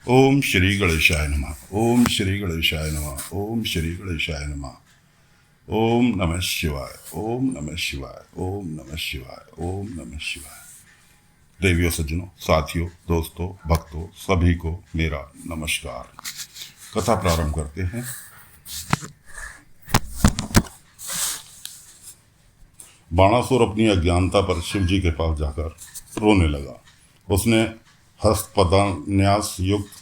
ओम श्री गणेशाय नमः। ओम श्री गणेशाय नमः। ओम श्री गणेशाय नमः। ओम नमः शिवाय। ओम नमः शिवाय। ओम नमः शिवाय। ओम नमः शिवाय। देवियों, सज्जनों, साथियों, दोस्तों, भक्तों, सभी को मेरा नमस्कार। कथा प्रारंभ करते हैं। बाणासुर अपनी अज्ञानता पर शिव जी के पास जाकर रोने लगा। उसने हस्तपदान्यास युक्त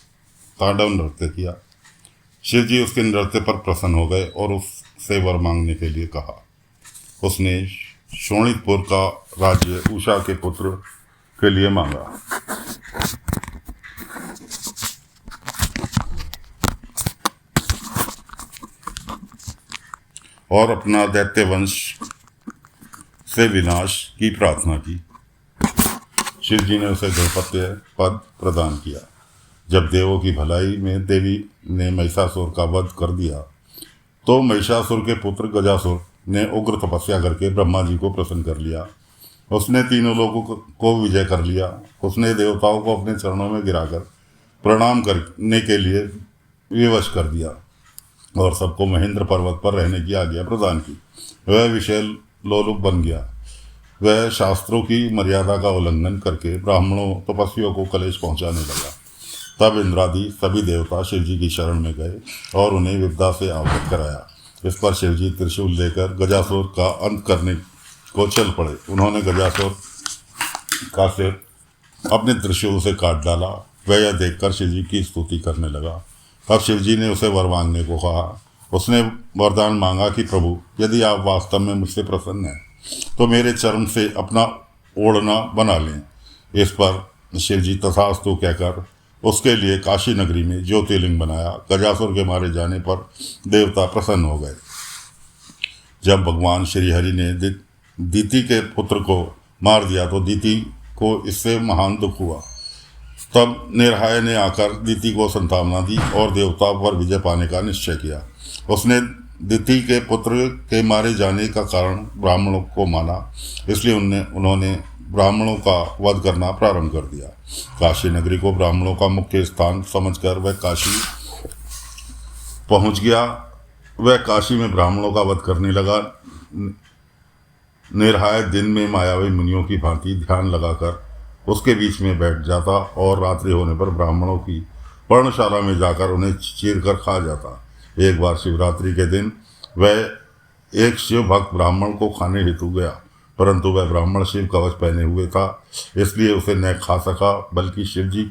तांडव नृत्य किया। शिव जी उसके नृत्य पर प्रसन्न हो गए और उससे वर मांगने के लिए कहा। उसने शोणितपुर का राज्य उषा के पुत्र के लिए मांगा। और अपना दैत्य वंश से विनाश की प्रार्थना की। शिव जी ने उसे गणपत्य पद प्रदान किया। जब देवों की भलाई में देवी ने महिषासुर का वध कर दिया तो महिषासुर के पुत्र गजासुर ने उग्र तपस्या करके ब्रह्मा जी को प्रसन्न कर लिया। उसने तीनों लोगों को विजय कर लिया। उसने देवताओं को अपने चरणों में गिराकर प्रणाम करने के लिए विवश कर दिया और सबको महेंद्र पर्वत पर रहने की आज्ञा प्रदान की। वह विषय लोलुप बन गया। वह शास्त्रों की मर्यादा का उल्लंघन करके ब्राह्मणों तपस्वियों को कलेश पहुंचाने लगा। तब इंद्रादि सभी देवता शिव जी की शरण में गए और उन्हें विद्या से अवगत कराया। इस पर शिव जी त्रिशूल लेकर गजासुर का अंत करने को चल पड़े। उन्होंने गजासुर का सिर अपने त्रिशूल से काट डाला। वह यह देखकर शिव जी की स्तुति करने लगा। अब शिव जी ने उसे वर मांगने को कहा। उसने वरदान मांगा कि प्रभु, यदि आप वास्तव में मुझसे प्रसन्न हैं तो मेरे चरण से अपना ओढ़ना बना लें। इस पर शिव जी तथास्तु कहकर उसके लिए काशी नगरी में ज्योतिर्लिंग बनाया। गजासुर के मारे जाने पर देवता प्रसन्न हो गए। जब भगवान श्री हरि ने दीति के पुत्र को मार दिया तो दीति को इससे महान दुख हुआ। तब निर्हाय ने आकर दीति को संतावना दी और देवताओं पर विजय पाने का निश्चय किया। उसने दीति के पुत्र के मारे जाने का कारण ब्राह्मणों को माना, इसलिए उन्होंने ब्राह्मणों का वध करना प्रारंभ कर दिया। काशी नगरी को ब्राह्मणों का मुख्य स्थान समझकर वह काशी पहुंच गया। वह काशी में ब्राह्मणों का वध करने लगा। निर्हाय दिन में मायावी मुनियों की भांति ध्यान लगाकर उसके बीच में बैठ जाता और रात्रि होने पर ब्राह्मणों की पर्णशाला में जाकर उन्हें चीर कर खा जाता। एक बार शिवरात्रि के दिन वह एक शिव भक्त ब्राह्मण को खाने हेतु गया, परंतु वह ब्राह्मण शिव कवच पहने हुए था, इसलिए उसे न खा सका, बल्कि शिव जी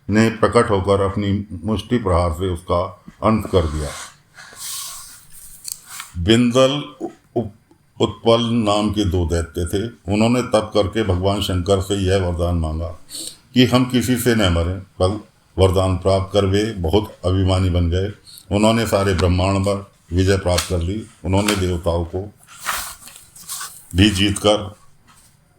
ने प्रकट होकर अपनी मुष्टि प्रहार से उसका अंत कर दिया। बिंदल उत्पल नाम के दो दैत्य थे। उन्होंने तप करके भगवान शंकर से यह वरदान मांगा कि हम किसी से न मरें। वरदान प्राप्त कर वे बहुत अभिमानी बन गए। उन्होंने सारे ब्रह्मांड पर विजय प्राप्त कर ली। उन्होंने देवताओं को भी जीतकर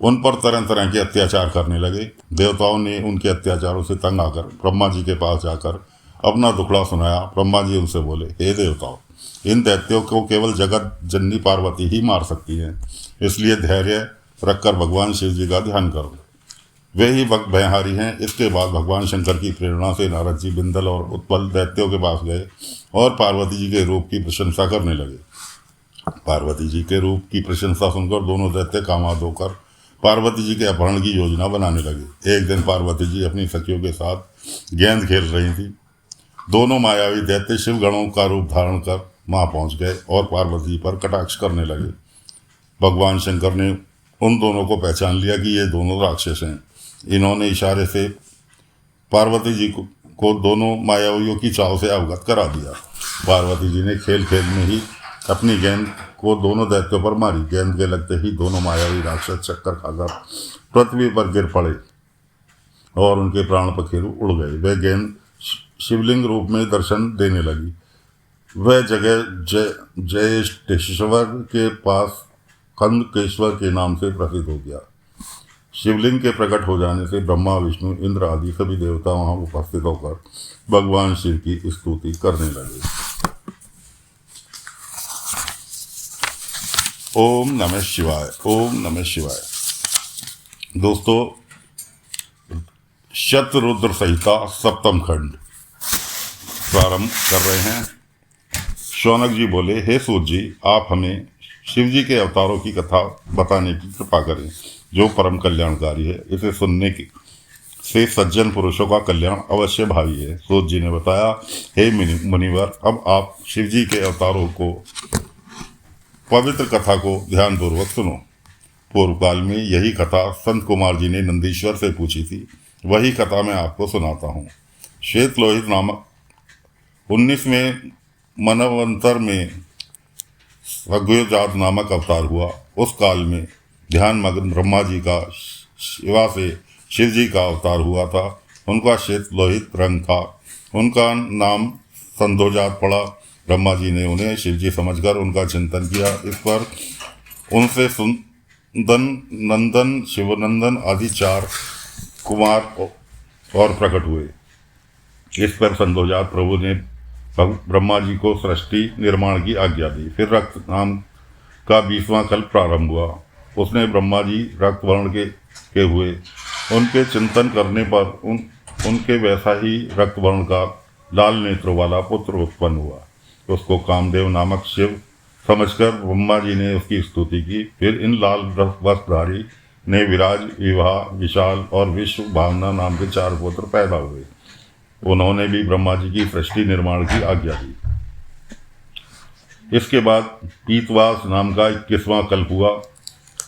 उन पर तरह तरह के अत्याचार करने लगे। देवताओं ने उनके अत्याचारों से तंग आकर ब्रह्मा जी के पास जाकर अपना दुखड़ा सुनाया। ब्रह्मा जी उनसे बोले, हे देवताओं, इन दैत्यों को केवल जगत जननी पार्वती ही मार सकती हैं, इसलिए धैर्य रखकर भगवान शिव जी का ध्यान करो। वे ही भक्त भयहारी हैं। इसके बाद भगवान शंकर की प्रेरणा से नारद जी बिंदल और उत्पल दैत्यों के पास गए और पार्वती जी के रूप की प्रशंसा करने लगे। पार्वती जी के रूप की प्रशंसा सुनकर दोनों दैत्य कामाद होकर पार्वती जी के अपहरण की योजना बनाने लगे। एक दिन पार्वती जी अपनी सखियों के साथ गेंद खेल रही थी। दोनों मायावी दैत्य शिव गणों का रूप धारण कर वहां पहुंच गए और पार्वती जी पर कटाक्ष करने लगे। भगवान शंकर ने उन दोनों को पहचान लिया कि ये दोनों राक्षस हैं। इन्होंने इशारे से पार्वती जी को दोनों मायावियों की चाल से अवगत करा दिया। पार्वती जी ने खेल खेल में ही अपनी गेंद को दोनों दैत्यों पर मारी। गेंद के लगते ही दोनों मायावी राक्षस चक्कर खाकर पृथ्वी पर गिर पड़े और उनके प्राण पखेरु उड़ गए। वह गेंद शिवलिंग रूप में दर्शन देने लगी। वह जगह जयेष्ठेश्वर के पास कंदकेश्वर के नाम से प्रसिद्ध हो गया। शिवलिंग के प्रकट हो जाने से ब्रह्मा, विष्णु, इंद्र आदि सभी देवता वहां उपस्थित होकर भगवान शिव की स्तुति करने लगे। ओम नमः शिवाय। ओम नमः शिवाय। दोस्तों, शतरुद्र संहिता सप्तम खंड प्रारंभ कर रहे हैं। शौनक जी बोले, हे सूत जी, आप हमें शिव जी के अवतारों की कथा बताने की कृपा करें, जो परम कल्याणकारी है। इसे सुनने की से सज्जन पुरुषों का कल्याण अवश्य भावी है। सूत जी ने बताया, हे मुनिवर, अब आप शिव जी के अवतारों को पवित्र कथा को ध्यानपूर्वक सुनो। पूर्व काल में यही कथा संत कुमार जी ने नंदीश्वर से पूछी थी, वही कथा मैं आपको सुनाता हूँ। श्वेत लोहित नामक 19वें मनवंतर में सग्योजात नामक अवतार हुआ। उस काल में ध्यान मग्न ब्रह्मा जी का शिवा से शिव जी का अवतार हुआ था। उनका श्वेत लोहित रंग था। उनका नाम संध्योजात पड़ा। ब्रह्मा जी ने उन्हें शिव जी समझकर उनका चिंतन किया। इस पर उनसे सुंदन, नंदन, शिवनंदन आदि 4 कुमार और प्रकट हुए। इस पर संध्योजात प्रभु ने ब्रह्मा जी को सृष्टि निर्माण की आज्ञा दी। फिर रक्त नाम का 20वां कल्प प्रारंभ हुआ। उसने ब्रह्मा जी रक्त वर्ण के हुए। उनके चिंतन करने पर उनके वैसा ही रक्त वर्ण का लाल नेत्र वाला पुत्र उत्पन्न हुआ। उसको कामदेव नामक शिव समझकर ब्रह्मा जी ने उसकी स्तुति की। फिर इन लाल वस्त्रधारी ने विराज, विवाह, विशाल और विश्व भावना नाम के 4 पुत्र पैदा हुए। उन्होंने भी ब्रह्मा जी की सृष्टि निर्माण की आज्ञा दी। इसके बाद पीतवास नाम का 21वां कल्प हुआ।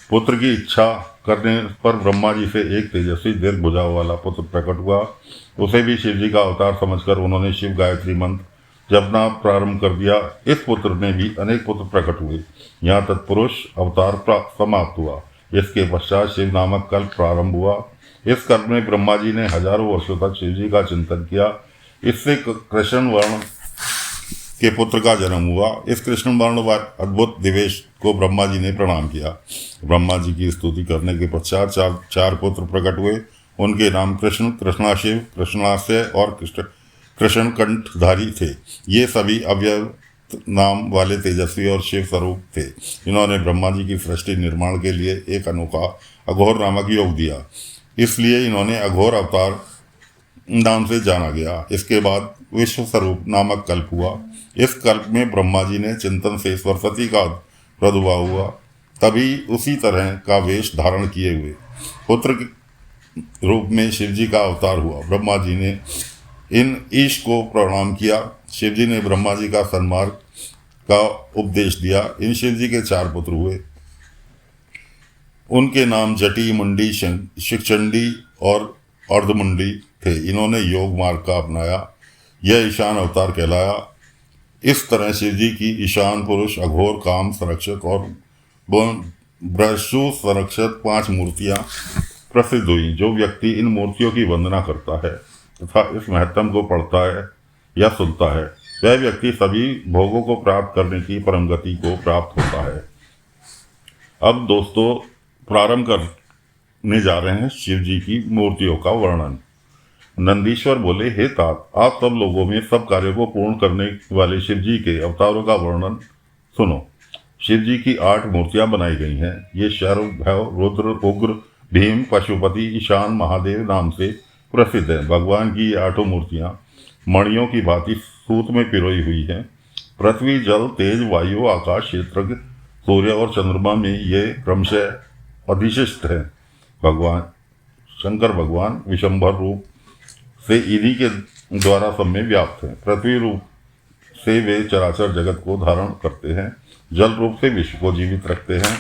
पुत्र की इच्छा करने पर ब्रह्मा जी से एक तेजस्वी दीर्घ भुजाओं वाला पुत्र प्रकट हुआ। उसे भी शिव जी का अवतार समझकर उन्होंने शिव गायत्री मंत्र जपना प्रारंभ कर दिया। इस पुत्र ने भी अनेक पुत्र प्रकट हुए। यहाँ तत्पुरुष अवतार समाप्त हुआ। इसके पश्चात शिव नामक कल्प प्रारंभ हुआ। इस कल्प में ब्रह्मा जी ने हजारों वर्षों तक शिव जी का चिंतन किया। इससे कृष्ण वर्ण के पुत्र का जन्म हुआ। इस कृष्ण वर्ण व अद्भुत दिवेश को ब्रह्मा जी ने प्रणाम किया। ब्रह्मा जी की स्तुति करने के पश्चात 4 पुत्र प्रकट हुए। उनके नाम कृष्ण, कृष्णाशिव, कृष्णास्य और कृष्ण कंठधारी थे। ये सभी अव्यय नाम वाले तेजस्वी और शिव स्वरूप थे। इन्होंने ब्रह्मा जी की सृष्टि निर्माण के लिए एक अनोखा अघोर नामक योग दिया, इसलिए इन्होंने अघोर अवतार नाम से जाना गया। इसके बाद विश्व स्वरूप नामक कल्प हुआ। इस कल्प में ब्रह्मा जी ने चिंतन से सरस्वती का प्रादुर्भाव हुआ। तभी उसी तरह का वेश धारण किए हुए पुत्र के रूप में शिव जी का अवतार हुआ। ब्रह्मा जी ने इन ईश को प्रणाम किया। शिव जी ने ब्रह्मा जी का सन्मार्ग का उपदेश दिया। इन शिव जी के 4 पुत्र हुए। उनके नाम जटी, मुंडी, शिखचंडी और अर्धमुंडी थे। इन्होंने योग मार्ग का अपनाया। यह ईशान अवतार कहलाया। इस तरह शिव जी की ईशान पुरुष, अघोर, काम संरक्षक और ब्रह्मु संरक्षक 5 मूर्तियां प्रसिद्ध हुई। जो व्यक्ति इन मूर्तियों की वंदना करता है तथा इस महत्तम को पढ़ता है या सुनता है, वह व्यक्ति सभी भोगों को प्राप्त करने की परम गति को प्राप्त होता है। अब दोस्तों प्रारंभ करने जा रहे हैं शिव जी की मूर्तियों का वर्णन। नंदीश्वर बोले, हे तात, आप सब लोगों में सब कार्यों को पूर्ण करने वाले शिव जी के अवतारों का वर्णन सुनो। शिव जी की 8 मूर्तियां बनाई गई हैं। ये शर्व, भैव, रुद्र, उग्र, भीम, पशुपति, ईशान, महादेव नाम से प्रसिद्ध है। भगवान की ये 8 मूर्तियां मणियों की भांति सूत में पिरोई हुई हैं। पृथ्वी, जल, तेज, वायु, आकाश, क्षेत्र, सूर्य और चंद्रमा में ये क्रमशः अधिशिष्ट है। भगवान शंकर भगवान विशंभर रूप से इन्हीं के द्वारा सब में व्याप्त हैं। पृथ्वी रूप से वे चराचर जगत को धारण करते हैं। जल रूप से विश्व को जीवित रखते हैं।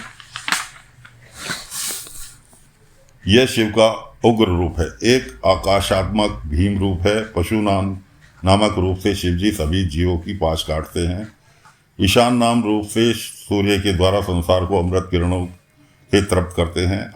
यह शिव का उग्र रूप है। एक आकाशात्मक भीम रूप है। पशु नामक रूप से शिव जी सभी जीवों की पास काटते हैं। ईशान नाम रूप से सूर्य के द्वारा संसार को अमृत किरणों से तृप्त करते हैं।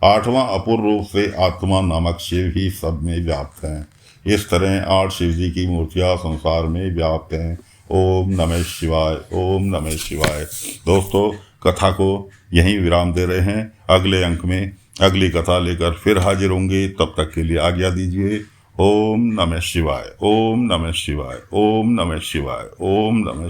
8वां अपूर्व रूप से आत्मा नामक शिव ही सब में व्याप्त हैं। इस तरह 8 शिव जी की मूर्तियां संसार में व्याप्त हैं। ओम नमः शिवाय, ओम नमः शिवाय। दोस्तों कथा को यहीं विराम दे रहे हैं। अगले अंक में अगली कथा लेकर फिर हाजिर होंगे। तब तक के लिए आज्ञा दीजिए। ओम नमः शिवाय, ओम नमः शिवाय, ओम नमः शिवाय, ओम नमः